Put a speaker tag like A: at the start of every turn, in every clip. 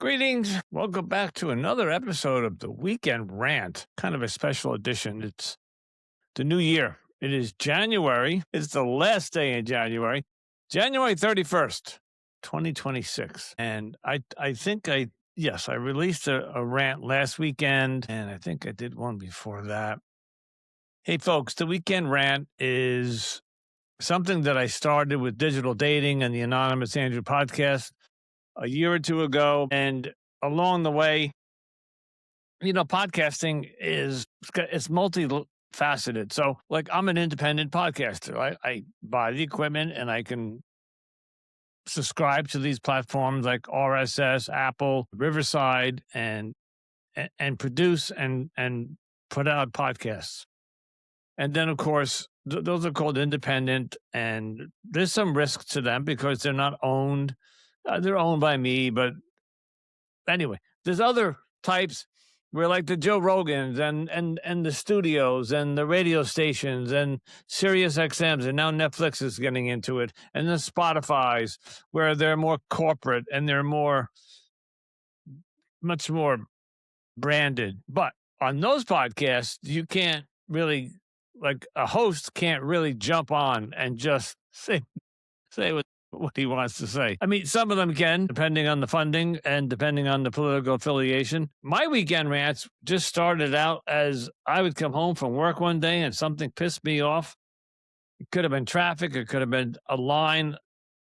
A: Greetings. Welcome back to another episode of the Weekend Rant, kind of a special edition. It's the new year. It is January. It's the last day in January, January 31st, 2026. And I think I released a rant last weekend, and I think I did one before that. Hey, folks, the Weekend Rant is something that I started with digital dating and the Anonymous Andrew podcast a year or two ago. And along the way, podcasting it's multifaceted. So like I'm an independent podcaster. I buy the equipment and I can subscribe to these platforms like RSS, Apple, Riverside, and produce and put out podcasts. And then of course, those are called independent, and there's some risk to them because they're not owned. They're owned by me, but anyway, there's other types where like the Joe Rogans and the studios and the radio stations and Sirius XMs, and now Netflix is getting into it, and the Spotify's where they're more corporate and they're much more branded. But on those podcasts, you can't really, like a host can't really jump on and just say what he wants to say. I mean, some of them can, depending on the funding and depending on the political affiliation. My weekend rants just started out as I would come home from work one day and something pissed me off. It could have been traffic. It could have been a line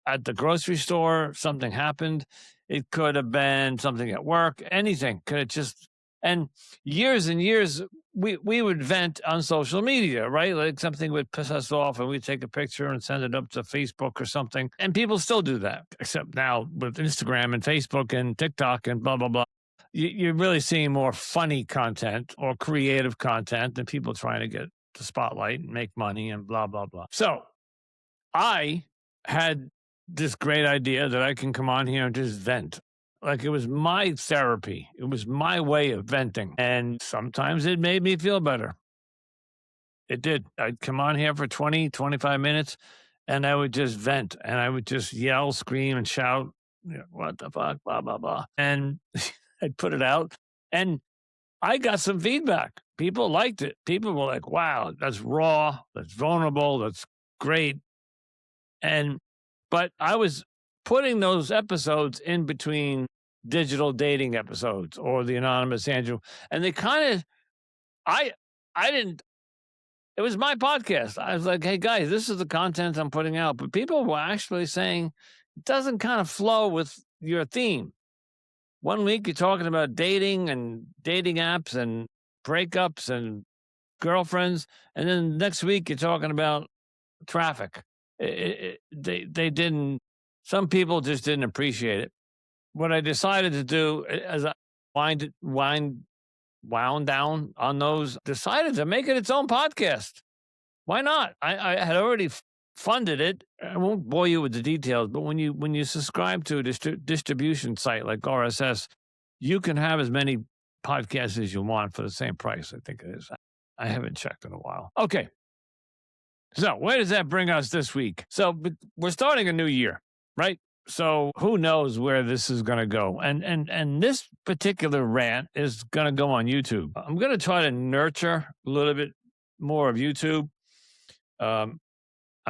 A: at the grocery store. Something happened. It could have been something at work. Anything could have just, and years and years, we would vent on social media, right? Like something would piss us off and we'd take a picture and send it up to Facebook or something. And people still do that, except now with Instagram and Facebook and TikTok and blah, blah, blah. You're really seeing more funny content or creative content than people trying to get the spotlight and make money and blah, blah, blah. So I had this great idea that I can come on here and just vent. Like it was my therapy. It was my way of venting. And sometimes it made me feel better. It did. I'd come on here for 20, 25 minutes and I would just vent and I would just yell, scream and shout, what the fuck, blah, blah, blah. And I'd put it out and I got some feedback. People liked it. People were like, wow, that's raw. That's vulnerable. That's great. But I was putting those episodes in between digital dating episodes or the Anonymous Andrew. And they kind of, I didn't, it was my podcast. I was like, hey guys, this is the content I'm putting out. But people were actually saying it doesn't kind of flow with your theme. One week you're talking about dating and dating apps and breakups and girlfriends. And then next week you're talking about traffic. They didn't, some people just didn't appreciate it. What I decided to do as I wound down on those, decided to make it its own podcast. Why not? I had already funded it. I won't bore you with the details, but when you subscribe to a distribution site like RSS, you can have as many podcasts as you want for the same price. I think it is. I haven't checked in a while. Okay. So where does that bring us this week? So we're starting a new year, right? So who knows where this is going to go? And this particular rant is going to go on YouTube. I'm going to try to nurture a little bit more of YouTube. I'm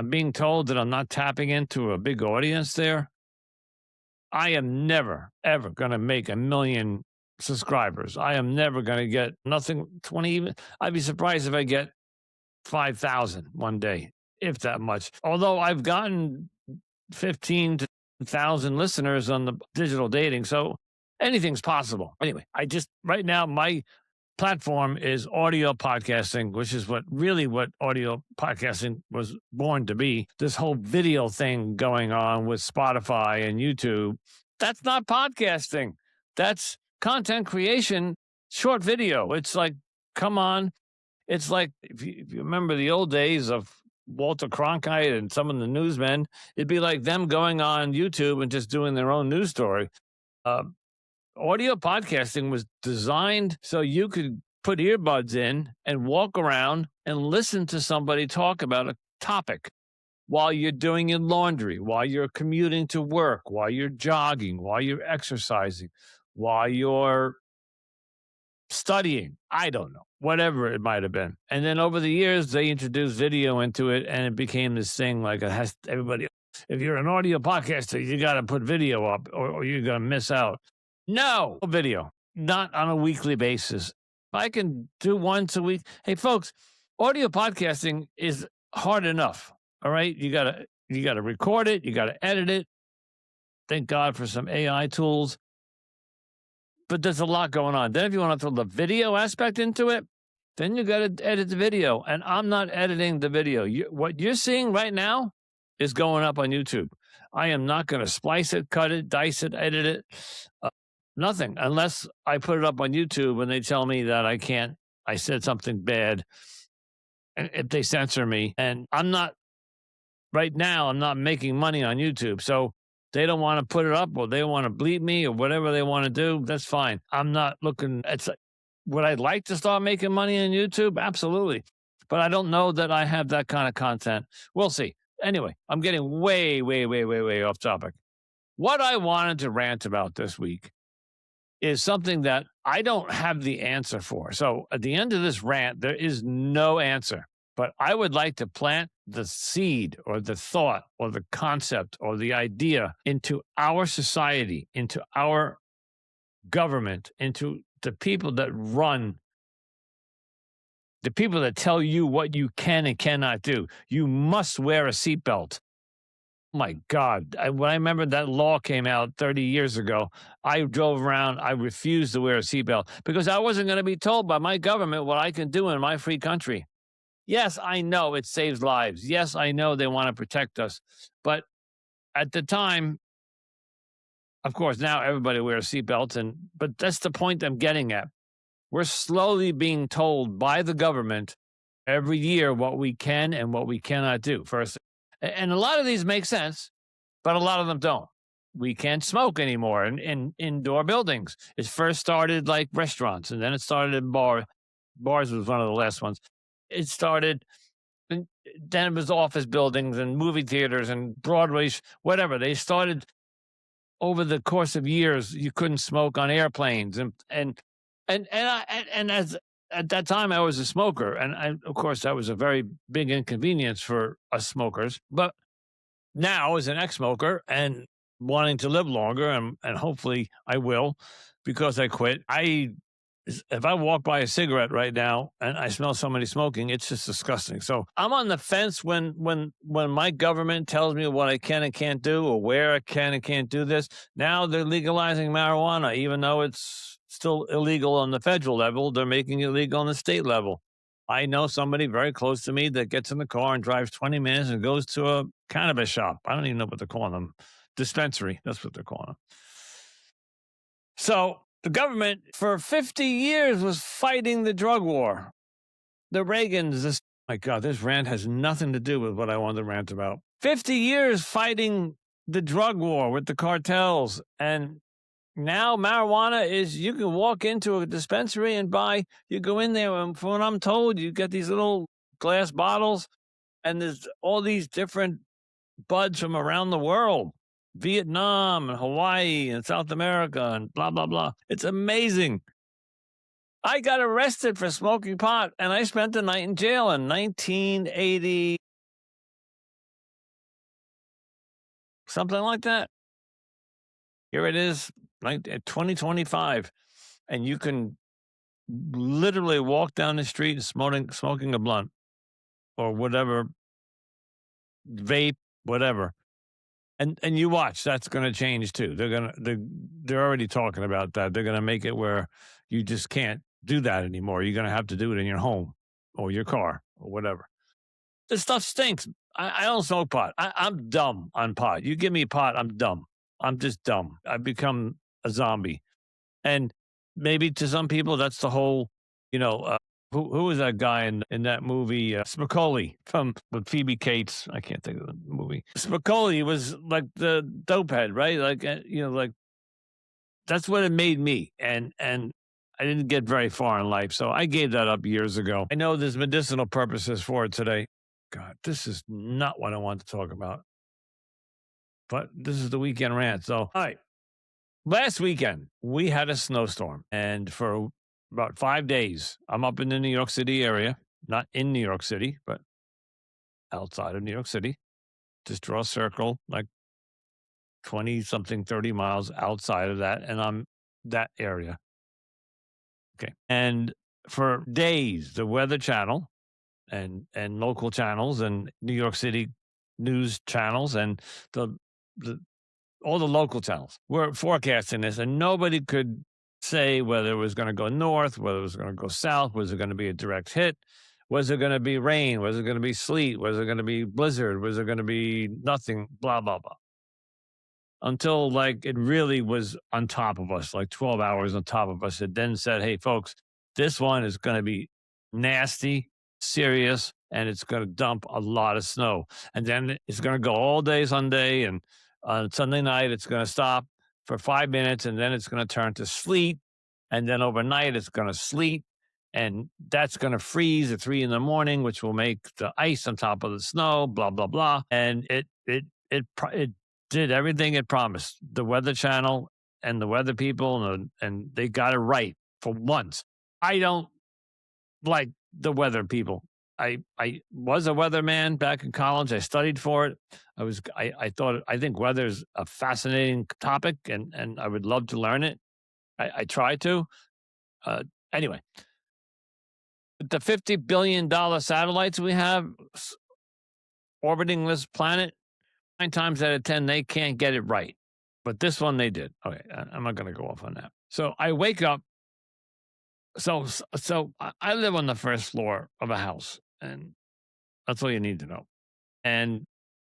A: being told that I'm not tapping into a big audience there. I am never, ever going to make 1 million subscribers. I am never going to get nothing, 20 even. I'd be surprised if I get 5,000 one day, if that much. Although I've gotten 15 to 1,000 listeners on the digital dating. So anything's possible. Anyway, right now, my platform is audio podcasting, which is what audio podcasting was born to be. This whole video thing going on with Spotify and YouTube, that's not podcasting. That's content creation, short video. It's like, come on. It's like, if you remember the old days of Walter Cronkite and some of the newsmen, it'd be like them going on YouTube and just doing their own news story. Audio podcasting was designed so you could put earbuds in and walk around and listen to somebody talk about a topic while you're doing your laundry, while you're commuting to work, while you're jogging, while you're exercising, while you're studying. I don't know, whatever it might have been. And then over the years, they introduced video into it, and it became this thing like it has everybody. If you're an audio podcaster, you got to put video up, or you're going to miss out. No video, not on a weekly basis. If I can do once a week, hey folks, audio podcasting is hard enough. All right, you gotta record it, you gotta edit it. Thank God for some AI tools. But there's a lot going on. Then if you want to throw the video aspect into it, then you got to edit the video. And I'm not editing the video. What you're seeing right now is going up on YouTube. I am not going to splice it, cut it, dice it, edit it. Nothing, unless I put it up on YouTube and they tell me that I can't. I said something bad. And if they censor me, and I'm not making money on YouTube. So they don't want to put it up, or they want to bleep me, or whatever they want to do. That's fine. I'm not looking. Would I like to start making money on YouTube? Absolutely. But I don't know that I have that kind of content. We'll see. Anyway, I'm getting way, way, way, way, way off topic. What I wanted to rant about this week is something that I don't have the answer for. So at the end of this rant, there is no answer. But I would like to plant the seed or the thought or the concept or the idea into our society, into our government, into the people that run, the people that tell you what you can and cannot do. You must wear a seatbelt. Oh my God. When I remember that law came out 30 years ago, I drove around. I refused to wear a seatbelt because I wasn't going to be told by my government what I can do in my free country. Yes, I know it saves lives. Yes, I know they want to protect us. But at the time, of course, now everybody wears seatbelts. But that's the point I'm getting at. We're slowly being told by the government every year what we can and what we cannot do. First, and a lot of these make sense, but a lot of them don't. We can't smoke anymore in indoor buildings. It first started like restaurants, and then it started in bars. Bars was one of the last ones. It started, and then it was office buildings and movie theaters and Broadway, whatever. They started over the course of years. You couldn't smoke on airplanes, and as at that time I was a smoker, and of course that was a very big inconvenience for us smokers. But now, as an ex-smoker and wanting to live longer, and hopefully I will, because I quit. If I walk by a cigarette right now and I smell somebody smoking, it's just disgusting. So I'm on the fence when my government tells me what I can and can't do, or where I can and can't do this. Now they're legalizing marijuana, even though it's still illegal on the federal level. They're making it legal on the state level. I know somebody very close to me that gets in the car and drives 20 minutes and goes to a cannabis shop. I don't even know what they're calling them. Dispensary. That's what they're calling them. So the government for 50 years was fighting the drug war. The Reagans, my God, this rant has nothing to do with what I wanted to rant about. 50 years fighting the drug war with the cartels. And now marijuana is, you can walk into a dispensary and buy, you go in there, and from what I'm told, you get these little glass bottles, and there's all these different buds from around the world. Vietnam and Hawaii and South America and blah, blah, blah. It's amazing. I got arrested for smoking pot, and I spent the night in jail in 1980, something like that. Here it is, 2025, and you can literally walk down the street smoking a blunt or whatever, vape, whatever. And you watch, that's going to change too. They're already talking about that. They're going to make it where you just can't do that anymore. You're going to have to do it in your home or your car or whatever. This stuff stinks. I don't smoke pot. I'm dumb on pot. You give me pot, I'm dumb. I'm just dumb. I've become a zombie. And maybe to some people, that's the whole, who was that guy in that movie, Spicoli with Phoebe Cates? I can't think of the movie. Spicoli was like the dope head, right? Like that's what it made me. And I didn't get very far in life, so I gave that up years ago. I know there's medicinal purposes for it today. God, this is not what I want to talk about. But this is the weekend rant. So, all right. last weekend, we had a snowstorm. And for about 5 days, I'm up in the New York City area, not in New York City, but outside of New York City. Just draw a circle, like 20 something, 30 miles outside of that. And I'm that area. Okay. And for days, the Weather Channel and local channels and New York City news channels and the, the all the local channels were forecasting this, and nobody could say whether it was going to go north, whether it was going to go south, was it going to be a direct hit, was it going to be rain, was it going to be sleet, was it going to be blizzard, was it going to be nothing, blah blah blah, until like it really was on top of us, like 12 hours on top of us. It then said, hey, folks, this one is going to be nasty, serious, and it's going to dump a lot of snow. And then it's going to go all day Sunday. And on Sunday night, it's going to stop for 5 minutes, and then it's going to turn to sleet. And then overnight, it's going to sleet. And that's going to freeze at 3 in the morning, which will make the ice on top of the snow, blah, blah, blah. And it did everything it promised. The Weather Channel and the weather people, and they got it right for once. I don't like the weather people. I was a weatherman back in college. I studied for it. I think weather is a fascinating topic, and I would love to learn it. I try to. Anyway, the $50 billion satellites we have orbiting this planet, 9 times out of 10, they can't get it right. But this one they did. Okay, I'm not going to go off on that. So I wake up. So I live on the first floor of a house, and that's all you need to know. And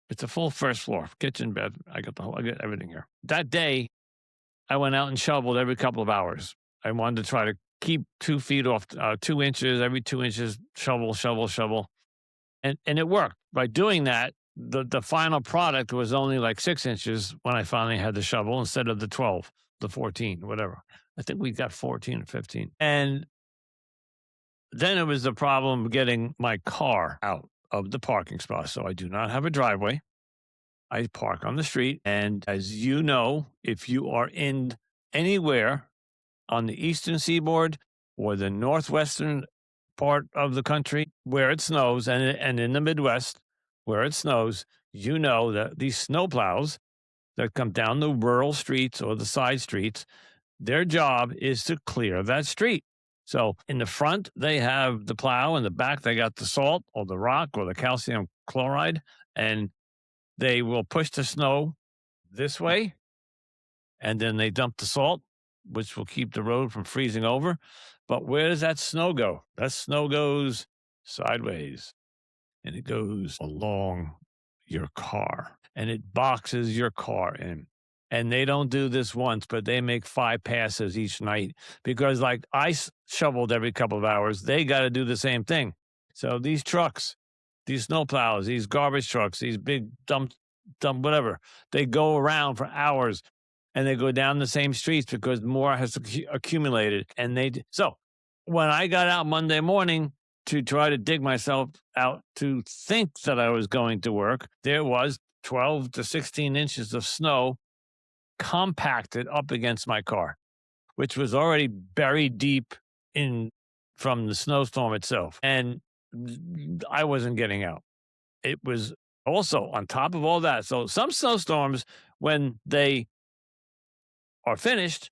A: it's a full first floor, kitchen, bed. I got everything here. That day, I went out and shoveled every couple of hours. I wanted to try to keep 2 feet off, 2 inches, every 2 inches, shovel. And it worked. By doing that, the final product was only like 6 inches when I finally had the shovel instead of the 12, the 14, whatever. I think we got 14 or 15. And then it was the problem getting my car out of the parking spot. So I do not have a driveway. I park on the street. And as you know, if you are in anywhere on the eastern seaboard or the northwestern part of the country where it snows, and in the Midwest where it snows, you know that these snowplows that come down the rural streets or the side streets, their job is to clear that street. So in the front, they have the plow. In the back, they got the salt or the rock or the calcium chloride, and they will push the snow this way, and then they dump the salt, which will keep the road from freezing over. But where does that snow go? That snow goes sideways, and it goes along your car, and it boxes your car in. And they don't do this once, but they make 5 passes each night because, like I shoveled every couple of hours, they got to do the same thing. So these trucks, these snowplows, these garbage trucks, these big dump, whatever, they go around for hours, and they go down the same streets because more has accumulated. And so when I got out Monday morning to try to dig myself out to think that I was going to work, there was 12 to 16 inches of snow compacted up against my car, which was already buried deep in from the snowstorm itself. And I wasn't getting out. It was also on top of all that. So some snowstorms, when they are finished,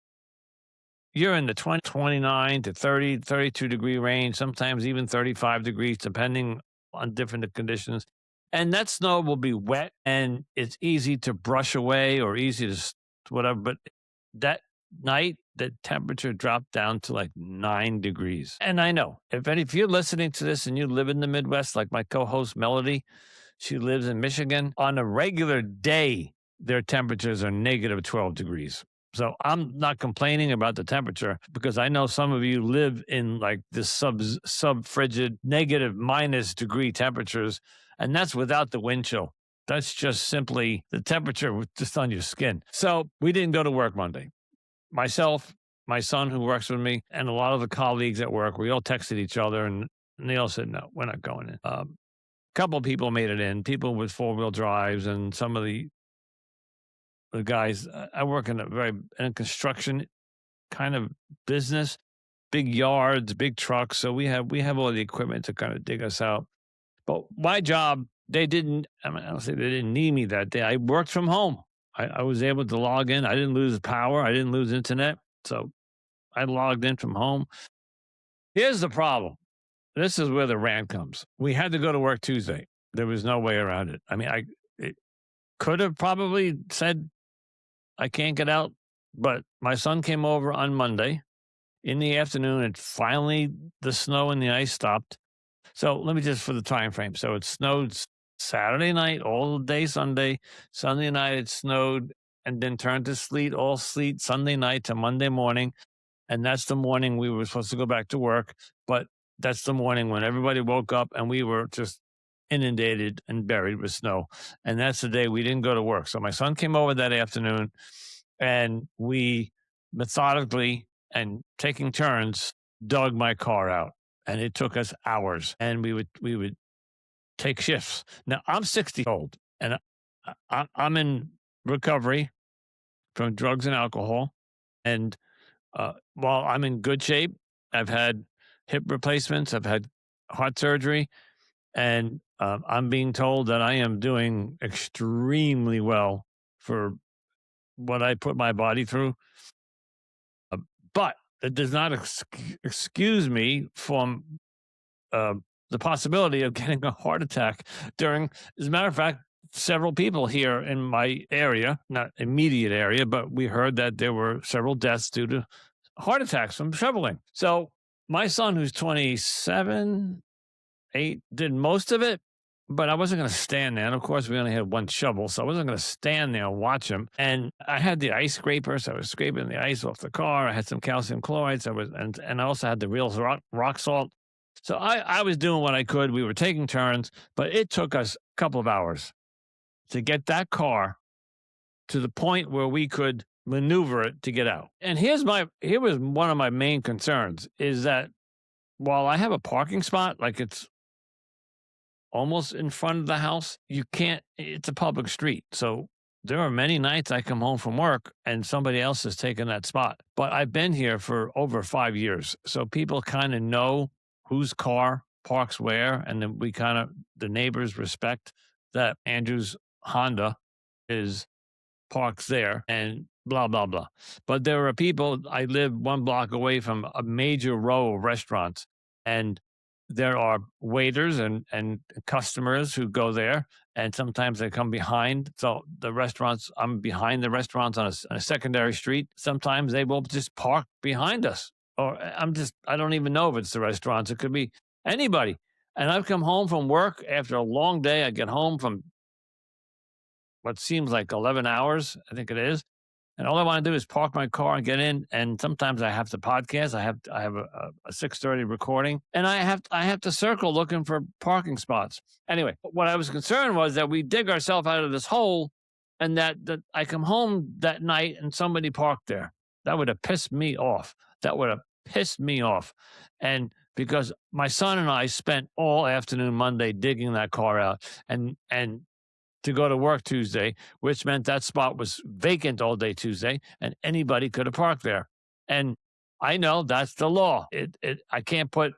A: you're in the 29 to 30, 32 degree range, sometimes even 35 degrees, depending on different conditions. And that snow will be wet, and it's easy to brush away or easy to whatever. But that night, the temperature dropped down to like 9 degrees. And I know if you're listening to this and you live in the Midwest, like my co-host Melody, she lives in Michigan, on a regular day, their temperatures are negative 12 degrees. So I'm not complaining about the temperature because I know some of you live in like this sub-frigid negative minus degree temperatures, and that's without the wind chill. That's just simply the temperature just on your skin. So we didn't go to work Monday. Myself, my son who works with me, and a lot of the colleagues at work, we all texted each other, and they all said, no, we're not going in. A couple of people made it in, people with 4-wheel drives, and some of the the guys. I work in a construction kind of business, big yards, big trucks. So we have all the equipment to kind of dig us out. But my job, they didn't. I mean, I don't say they didn't need me that day. I worked from home. I was able to log in. I didn't lose power. I didn't lose internet. So I logged in from home. Here's the problem. This is where the rant comes. We had to go to work Tuesday. There was no way around it. I mean, it could have probably said I can't get out, but my son came over on Monday in the afternoon, and finally the snow and the ice stopped. So let me just for the time frame. So it snowed Saturday night, all day Sunday. Sunday night it snowed and then turned to sleet, all sleet Sunday night to Monday morning. And that's the morning we were supposed to go back to work. But that's the morning when everybody woke up and we were just inundated and buried with snow. And that's the day we didn't go to work. So my son came over that afternoon and we methodically and taking turns dug my car out. And it took us hours. And we would take shifts. Now I'm 60 old and I'm in recovery from drugs and alcohol. And while I'm in good shape, I've had hip replacements, I've had heart surgery, and I'm being told that I am doing extremely well for what I put my body through. But it does not excuse me from uh, the possibility of getting a heart attack during, as a matter of fact, several people here in my area, not immediate area, but we heard that there were several deaths due to heart attacks from shoveling. So my son, who's 27, 8, did most of it, but I wasn't going to stand there. And of course, we only had one shovel, so I wasn't going to stand there and watch him. And I had the ice scraper, so I was scraping the ice off the car. I had some calcium chloride, so and I also had the real rock salt. So I was doing what I could. We were taking turns, but it took us a couple of hours to get that car to the point where we could maneuver it to get out. And here was one of my main concerns is that while I have a parking spot, like it's almost in front of the house, it's a public street. So there are many nights I come home from work and somebody else has taken that spot. But I've been here for over 5 years. So people kind of know whose car parks where. And then the neighbors respect that Andrew's Honda is parks there and blah, blah, blah. But there are people, I live 1 block away from a major row of restaurants, and there are waiters and customers who go there, and sometimes they come behind. So the restaurants, I'm behind the restaurants on a secondary street. Sometimes they will just park behind us, or I don't even know if it's the restaurants. It could be anybody. And I've come home from work after a long day. I get home from what seems like 11 hours, I think it is. And all I want to do is park my car and get in. And sometimes I have to podcast. I have a 6:30 recording, and I have to circle looking for parking spots. Anyway, what I was concerned was that we dig ourselves out of this hole, and that I come home that night and somebody parked there. That would have pissed me off. And because my son and I spent all afternoon Monday digging that car out, and to go to work Tuesday, which meant that spot was vacant all day Tuesday, and anybody could have parked there. And I know that's the law. I can't put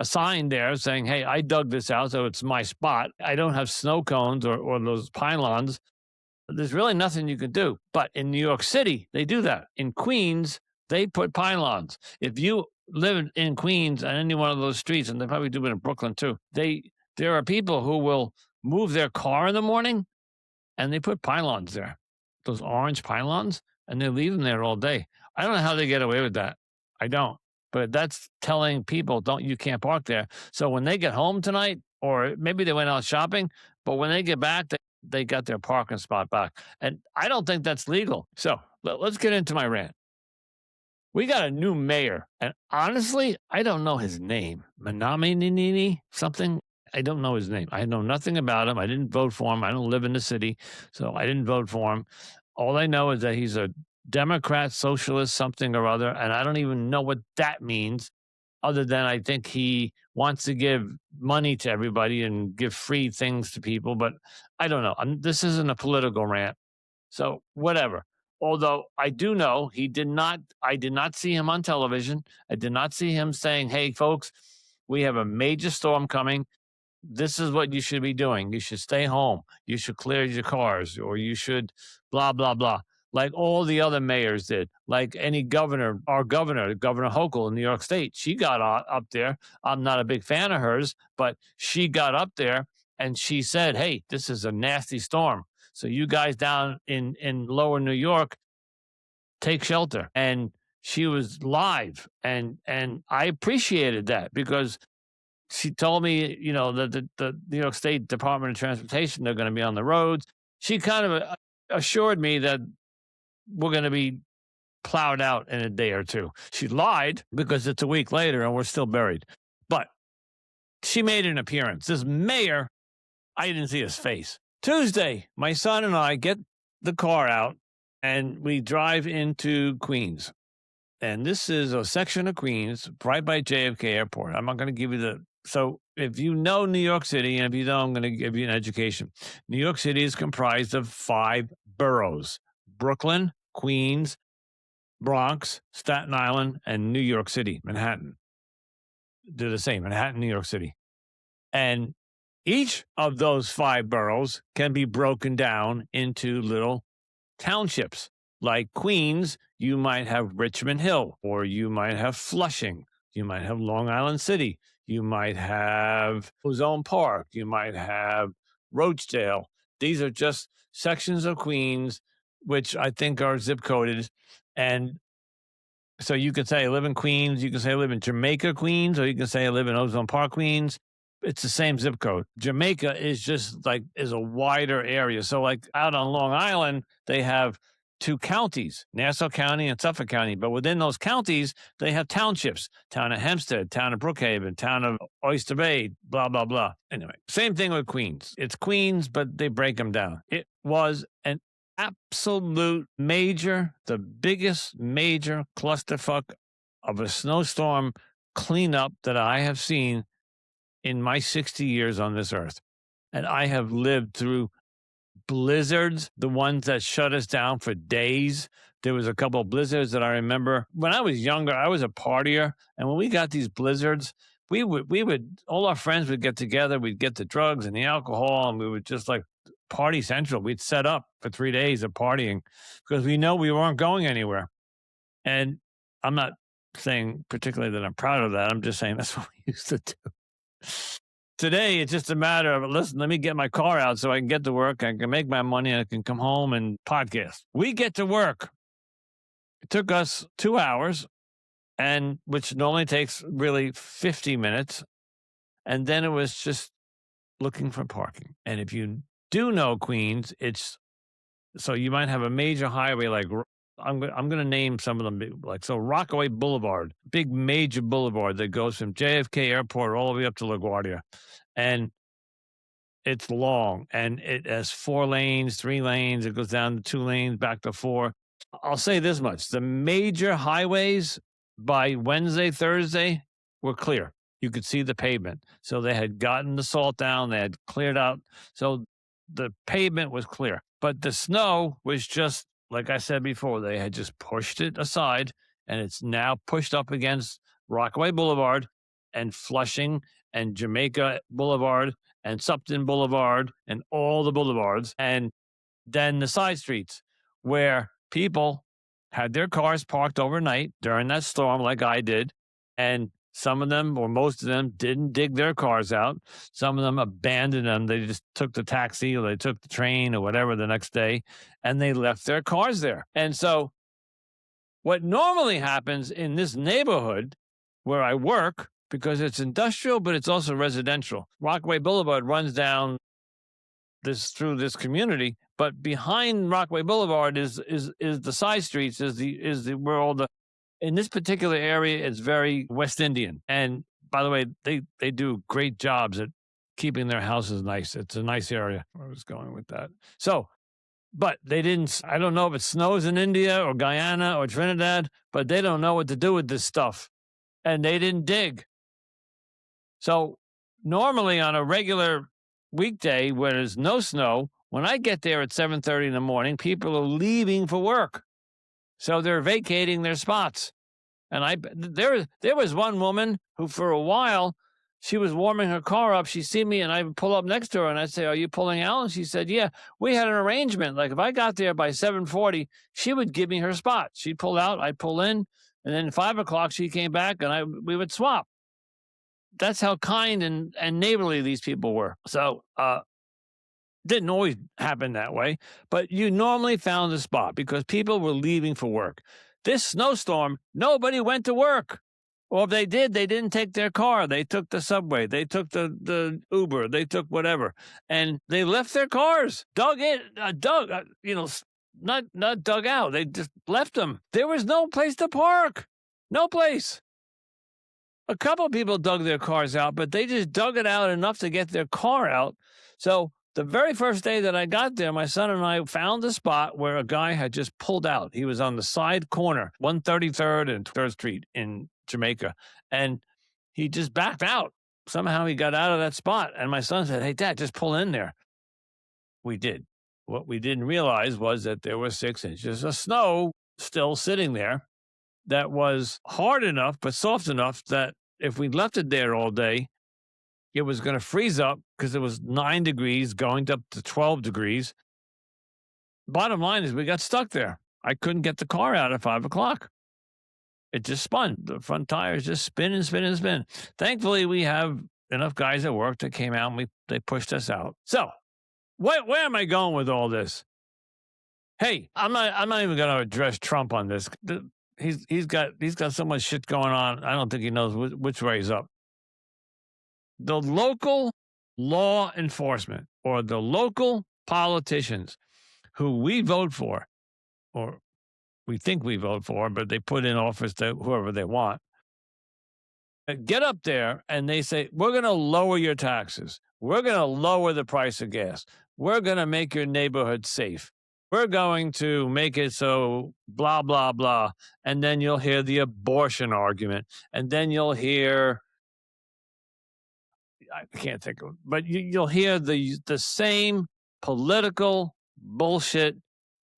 A: a sign there saying, "Hey, I dug this out, so it's my spot." I don't have snow cones or those pylons. There's really nothing you can do. But in New York City, they do that. In Queens, they put pylons. If you live in Queens on any one of those streets, and they probably do it in Brooklyn too, there are people who will move their car in the morning and they put pylons there, those orange pylons, and they leave them there all day. I don't know how they get away with that. I don't. But that's telling people, you can't park there. So when they get home tonight, or maybe they went out shopping, but when they get back, they got their parking spot back. And I don't think that's legal. So let's get into my rant. We got a new mayor, and honestly, I don't know his name. Manami something. I don't know his name. I know nothing about him. I didn't vote for him. I don't live in the city, so I didn't vote for him. All I know is that he's a Democrat, socialist, something or other, and I don't even know what that means, other than I think he wants to give money to everybody and give free things to people, but I don't know. This isn't a political rant. So whatever. Although I do know I did not see him on television. I did not see him saying, "Hey, folks, we have a major storm coming. This is what you should be doing. You should stay home. You should clear your cars, or you should blah, blah, blah." Like all the other mayors did, like any governor, our governor, Governor Hochul in New York State, she got up there. I'm not a big fan of hers, but she got up there and she said, "Hey, this is a nasty storm. So you guys down in lower New York, take shelter." And she was live. And I appreciated that because she told me, that the New York State Department of Transportation, they're going to be on the roads. She kind of assured me that we're going to be plowed out in a day or two. She lied because it's a week later and we're still buried. But she made an appearance. This mayor, I didn't see his face. Tuesday, my son and I get the car out and we drive into Queens. And this is a section of Queens right by JFK Airport. I'm not going to give you so if you know New York City, and if you don't, I'm going to give you an education. New York City is comprised of 5 boroughs: Brooklyn, Queens, Bronx, Staten Island, and New York City, Manhattan. They're the same, Manhattan, New York City. And each of those 5 boroughs can be broken down into little townships. Like Queens, you might have Richmond Hill, or you might have Flushing, you might have Long Island City, you might have Ozone Park, you might have Rochdale. These are just sections of Queens, which I think are zip coded. And so you can say I live in Queens, you can say I live in Jamaica, Queens, or you can say I live in Ozone Park, Queens. It's the same zip code. Jamaica is just is a wider area. So like out on Long Island, they have 2 counties, Nassau County and Suffolk County. But within those counties, they have townships: town of Hempstead, town of Brookhaven, town of Oyster Bay, blah, blah, blah. Anyway, same thing with Queens. It's Queens, but they break them down. It was an absolute the biggest major clusterfuck of a snowstorm cleanup that I have seen in my 60 years on this earth. And I have lived through blizzards, the ones that shut us down for days. There was a couple of blizzards that I remember when I was younger. I was a partier, and when we got these blizzards, we would all our friends would get together. We'd get the drugs and the alcohol, and we would just like party central. We'd set up for 3 days of partying because we know we weren't going anywhere. And I'm not saying particularly that I'm proud of that. I'm just saying that's what we used to do. Today, it's just a matter of, listen, let me get my car out so I can get to work. I can make my money and I can come home and podcast. We get to work. It took us 2 hours, and which normally takes really 50 minutes. And then it was just looking for parking. And if you do know Queens, so you might have a major highway like I'm going to name some of them, like so Rockaway Boulevard, big major boulevard that goes from JFK Airport all the way up to LaGuardia. And it's long, and it has 4 lanes, 3 lanes. It goes down to 2 lanes, back to 4. I'll say this much. The major highways by Wednesday, Thursday were clear. You could see the pavement. So they had gotten the salt down. They had cleared out. So the pavement was clear. But the snow was just, like I said before, they had just pushed it aside, and it's now pushed up against Rockaway Boulevard and Flushing and Jamaica Boulevard and Supton Boulevard and all the boulevards. And then the side streets where people had their cars parked overnight during that storm like I did. And some of them, or most of them, didn't dig their cars out. Some of them abandoned them. They just took the taxi or they took the train or whatever the next day, and they left their cars there. And so what normally happens in this neighborhood where I work, because it's industrial, but it's also residential, Rockaway Boulevard runs down through this community, but behind Rockaway Boulevard is the side streets, where all the, in this particular area, it's very West Indian. And by the way, they do great jobs at keeping their houses nice. It's a nice area. I was going with that. So, but they didn't, I don't know if it snows in India or Guyana or Trinidad, but they don't know what to do with this stuff. And they didn't dig. So normally on a regular weekday where there's no snow, When I get there at 7:30 in the morning, people are leaving for work. So they're vacating their spots. And there was one woman who, for a while, she was warming her car up. She'd see me, and I would pull up next to her, and I'd say, "Are you pulling out?" And she said, "Yeah." We had an arrangement. Like, if I got there by 7:40, she would give me her spot. She'd pull out, I'd pull in, and then at 5 o'clock, she came back, and we would swap. That's how kind and neighborly these people were. So, didn't always happen that way, but you normally found a spot because people were leaving for work. This snowstorm, nobody went to work. Or if they did, they didn't take their car. They took the subway. They took the Uber. They took whatever. And they left their cars, not dug out. They just left them. There was no place to park. No place. A couple of people dug their cars out, but they just dug it out enough to get their car out. So the very first day that I got there, my son and I found a spot where a guy had just pulled out. He was on the side corner, 133rd and 3rd Street in Jamaica, and he just backed out. Somehow he got out of that spot, and my son said, "Hey, Dad, just pull in there." We did. What we didn't realize was that there was 6 inches of snow still sitting there that was hard enough but soft enough that if we left it there all day, it was going to freeze up because it was 9 degrees going up to 12 degrees. Bottom line is we got stuck there. I couldn't get the car out at 5 o'clock. It just spun. The front tires just spin and spin and spin. Thankfully, we have enough guys at work that came out and they pushed us out. So where am I going with all this? Hey, I'm not even going to address Trump on this. He's got so much shit going on. I don't think he knows which way he's up. The local law enforcement or the local politicians who we vote for, or we think we vote for, but they put in office to whoever they want, get up there and they say, "We're going to lower your taxes. We're going to lower the price of gas. We're going to make your neighborhood safe. We're going to make it so blah, blah, blah." And then you'll hear the abortion argument. And then you'll hear, I can't think of it, but you'll hear the same political bullshit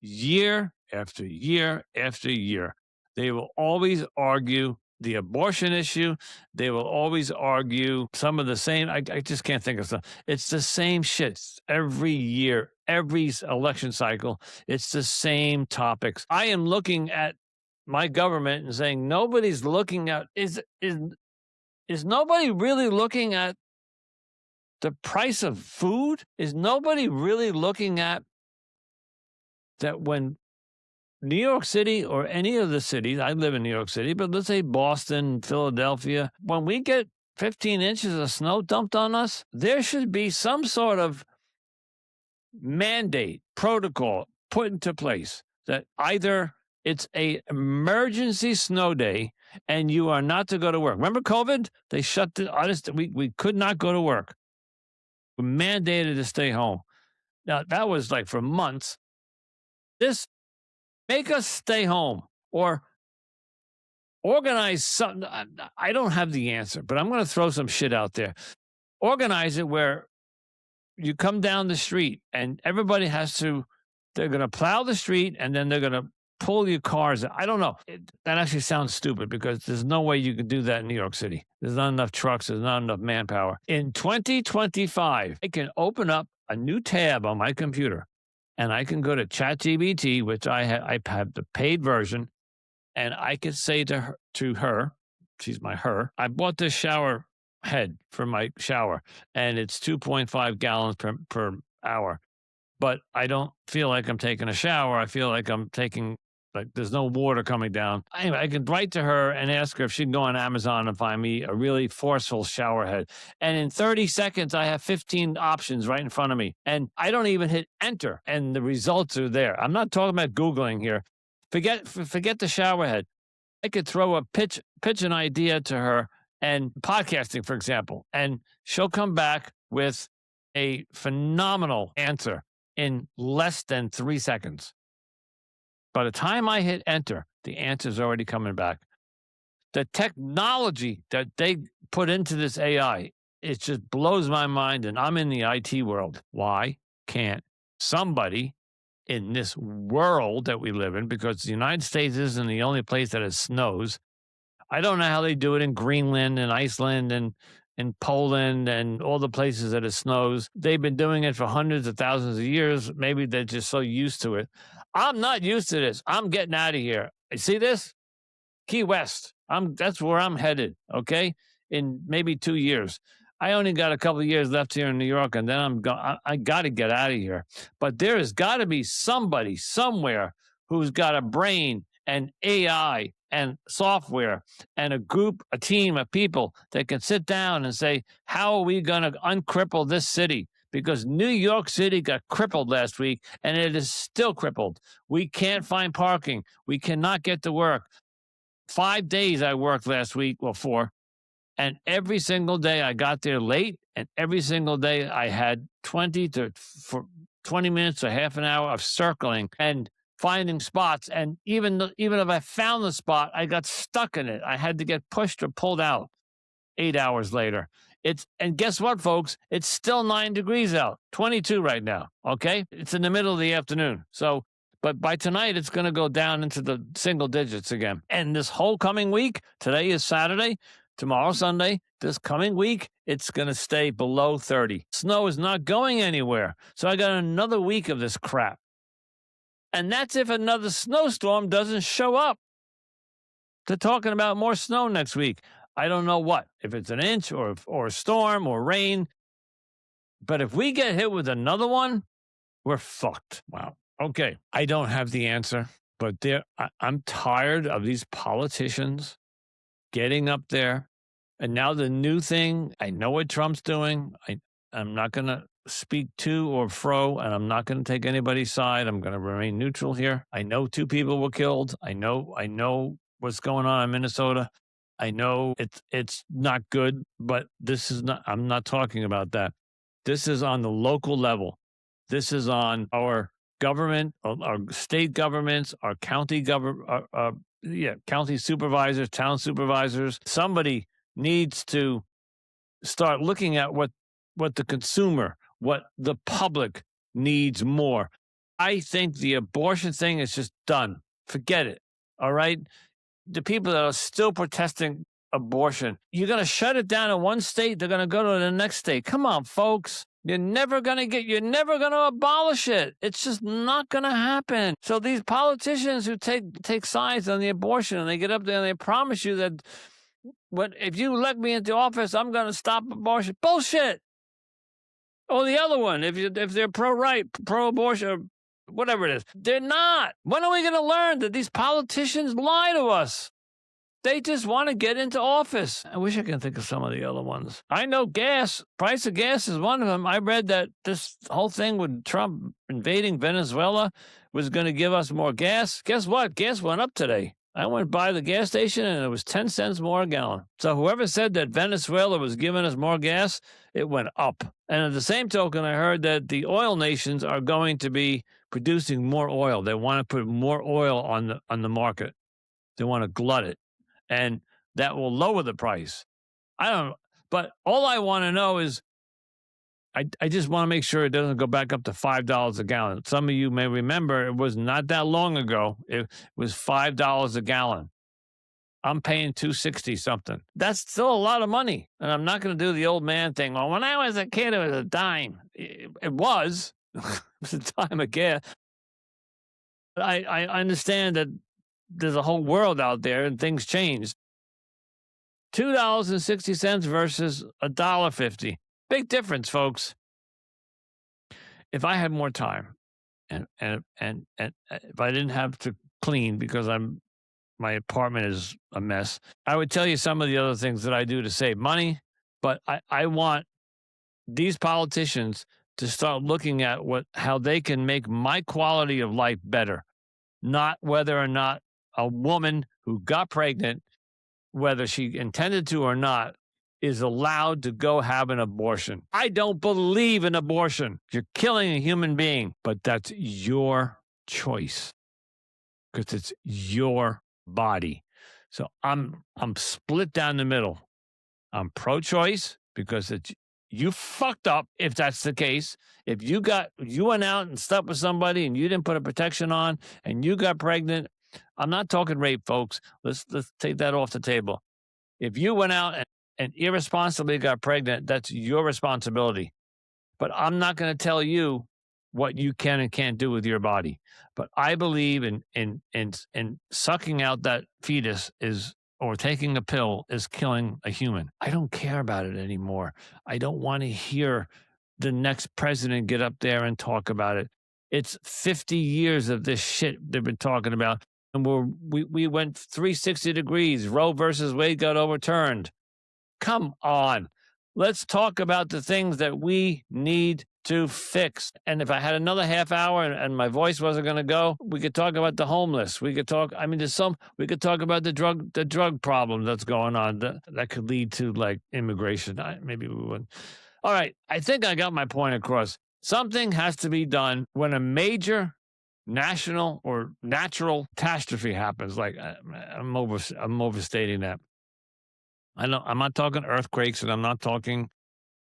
A: year after year after year. They will always argue the abortion issue. They will always argue some of the same. I just can't think of stuff. It's the same shit every year, every election cycle. It's the same topics. I am looking at my government and saying, nobody's looking at, is nobody really looking at the price of food? Is nobody really looking at that when New York City or any of the cities, I live in New York City, but let's say Boston, Philadelphia, when we get 15 inches of snow dumped on us, there should be some sort of mandate, protocol put into place that either it's a emergency snow day and you are not to go to work. Remember COVID? They shut we could not go to work. We're mandated to stay home. Now, that was like for months. This make us stay home or organize something. I don't have the answer, but I'm going to throw some shit out there. Organize it where you come down the street and everybody they're going to plow the street and then they're going to pull your cars. I don't know. That actually sounds stupid because there's no way you could do that in New York City. There's not enough trucks. There's not enough manpower. In 2025, I can open up a new tab on my computer and I can go to ChatGPT, which I have the paid version, and I could say to her, she's my her, I bought this shower head for my shower, and it's 2.5 gallons per hour. But I don't feel like I'm taking a shower. I feel like I'm taking, like there's no water coming down. Anyway, I can write to her and ask her if she can go on Amazon and find me a really forceful shower head. And in 30 seconds, I have 15 options right in front of me. And I don't even hit enter, and the results are there. I'm not talking about Googling here. Forget the shower head. I could throw a pitch an idea to her, and podcasting, for example, and she'll come back with a phenomenal answer in less than 3 seconds. By the time I hit enter, the answer's already coming back. The technology that they put into this AI, it just blows my mind, and I'm in the IT world. Why can't somebody in this world that we live in, because the United States isn't the only place that it snows. I don't know how they do it in Greenland and Iceland and in Poland and all the places that it snows. They've been doing it for hundreds of thousands of years. Maybe they're just so used to it. I'm not used to this. I'm getting out of here. You see this? Key West. That's where I'm headed, okay? In maybe 2 years. I only got a couple of years left here in New York, and then I got to get out of here. But there has got to be somebody somewhere who's got a brain and AI and software and a team of people that can sit down and say, how are we going to uncripple this city? Because New York City got crippled last week, and it is still crippled. We can't find parking. We cannot get to work. 5 days I worked last week, well, 4. And every single day I got there late, and every single day I had 20 minutes or half an hour of circling and finding spots. And even if I found the spot, I got stuck in it. I had to get pushed or pulled out 8 hours later. And guess what, folks? It's still 9 degrees out, 22 right now, okay? It's in the middle of the afternoon. So, but by tonight, it's going to go down into the single digits again. And this whole coming week, today is Saturday, tomorrow, Sunday, this coming week, it's going to stay below 30. Snow is not going anywhere. So I got another week of this crap. And that's if another snowstorm doesn't show up. They're talking about more snow next week. I don't know what, if it's an inch or a storm or rain. But if we get hit with another one, we're fucked. Wow. Okay. I don't have the answer, but I'm tired of these politicians getting up there. And now the new thing, I know what Trump's doing. I'm not going to speak to or fro, and I'm not going to take anybody's side. I'm going to remain neutral here. I know 2 people were killed. I know what's going on in Minnesota. I know it's not good, but I'm not talking about that. This is on the local level. This is on our government, our state governments, our county county supervisors, town supervisors. Somebody needs to start looking at what the consumer, what the public needs more. I think the abortion thing is just done. Forget it. All right? The people that are still protesting abortion, you're going to shut it down in one state, they're going to go to the next state. Come on, folks. You're never going to abolish it. It's just not going to happen. So these politicians who take sides on the abortion, and they get up there and they promise you that if you elect me into office, I'm going to stop abortion. Bullshit. Or the other one, if they're pro-right, pro-abortion, or whatever it is. They're not. When are we going to learn that these politicians lie to us? They just want to get into office. I wish I could think of some of the other ones. I know price of gas is one of them. I read that this whole thing with Trump invading Venezuela was going to give us more gas. Guess what? Gas went up today. I went by the gas station and it was 10 cents more a gallon. So whoever said that Venezuela was giving us more gas, it went up. And at the same token, I heard that the oil nations are going to be producing more oil. They want to put more oil on the market. They want to glut it. And that will lower the price. I don't know. But all I want to know is I just want to make sure it doesn't go back up to $5 a gallon. Some of you may remember it was not that long ago. It was $5 a gallon. I'm paying $2.60 something. That's still a lot of money. And I'm not going to do the old man thing. Well, when I was a kid, it was a dime. It was. It was a dime a gas. I understand that there's a whole world out there and things change. $2.60 versus $1.50. Big difference, folks. If I had more time and if I didn't have to clean because my apartment is a mess, I would tell you some of the other things that I do to save money. But I want these politicians to start looking at how they can make my quality of life better, not whether or not a woman who got pregnant, whether she intended to or not, is allowed to go have an abortion. I don't believe in abortion. You're killing a human being, but that's your choice because it's your body. So I'm split down the middle. I'm pro-choice because it's You fucked up if that's the case. If you went out and slept with somebody and you didn't put a protection on and you got pregnant, I'm not talking rape, folks. Let's take that off the table. If you went out and irresponsibly got pregnant, that's your responsibility. But I'm not going to tell you what you can and can't do with your body. But I believe in sucking out that fetus or taking a pill is killing a human. I don't care about it anymore. I don't want to hear the next president get up there and talk about it. It's 50 years of this shit they've been talking about. And we went 360 degrees. Roe versus Wade got overturned. Come on. Let's talk about the things that we need to fix. And if I had another half hour and my voice wasn't going to go, we could talk about the homeless. We could talk, we could talk about the drug problem that's going on that could lead to like immigration. Maybe we wouldn't. All right. I think I got my point across. Something has to be done when a major national or natural catastrophe happens. Like I'm overstating that. I'm not talking earthquakes, and I'm not talking,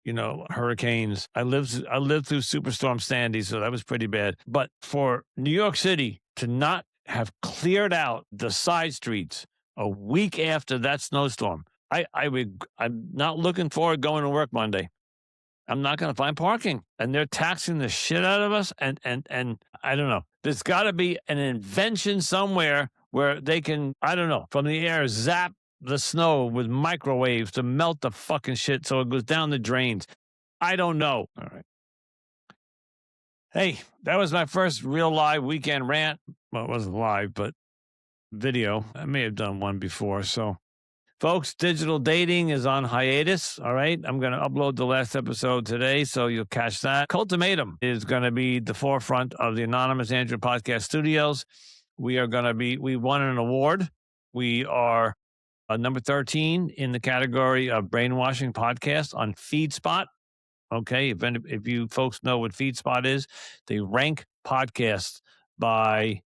A: hurricanes. I lived through Superstorm Sandy, so that was pretty bad. But for New York City to not have cleared out the side streets a week after that snowstorm, I'm not looking forward to going to work Monday. I'm not going to find parking, and they're taxing the shit out of us. And I don't know. There's got to be an invention somewhere where they can, I don't know, from the air zap the snow with microwaves to melt the fucking shit so it goes down the drains. I don't know. All right. Hey, that was my first real live weekend rant. Well, it wasn't live, but video. I may have done one before. So, folks, digital dating is on hiatus. All right. I'm going to upload the last episode today, so you'll catch that. Cultimatum is going to be the forefront of the Anonymous Andrew Podcast Studios. We won an award. We are number 13 in the category of brainwashing podcast on FeedSpot. Okay, if you folks know what FeedSpot is, they rank podcasts by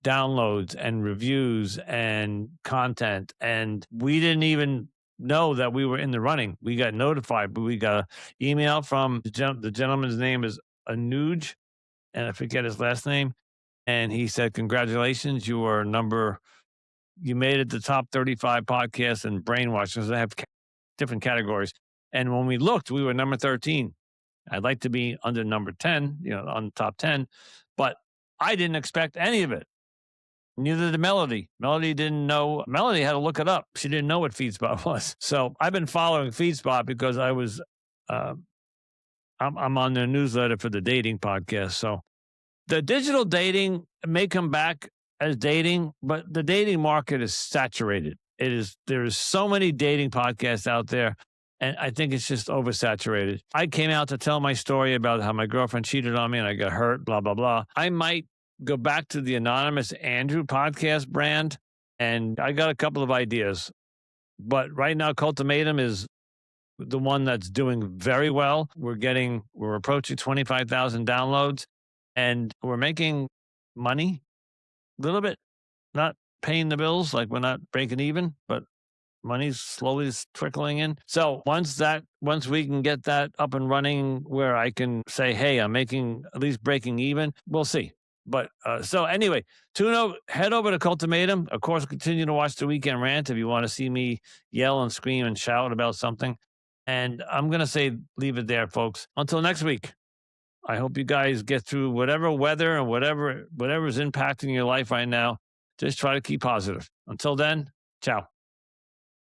A: downloads and reviews and content. And we didn't even know that we were in the running. We got notified, but we got an email from the gentleman's name is Anuj, and I forget his last name. And he said, "Congratulations, you made it the top 35 podcasts and brainwashers. They have different categories." And when we looked, we were number 13. I'd like to be under number 10, on the top 10, but I didn't expect any of it. Neither did Melody. Melody didn't know. Melody had to look it up. She didn't know what FeedSpot was. So I've been following FeedSpot because I was, I'm on their newsletter for the dating podcast. So the digital dating may come back as dating, but the dating market is saturated. There is so many dating podcasts out there, and I think it's just oversaturated. I came out to tell my story about how my girlfriend cheated on me and I got hurt, blah, blah, blah. I might go back to the Anonymous Andrew podcast brand, and I got a couple of ideas. But right now, Cultimatum is the one that's doing very well. We're approaching 25,000 downloads, and we're making money. Little bit, not paying the bills, like we're not breaking even, but money's slowly trickling in. So once we can get that up and running where I can say, hey, I'm making at least breaking even, we'll see. But so anyway, head over to Cultimatum. Of course, continue to watch the Weekend Rant if you want to see me yell and scream and shout about something. And I'm going to leave it there, folks. Until next week. I hope you guys get through whatever weather and whatever's impacting your life right now. Just try to keep positive. Until then, ciao.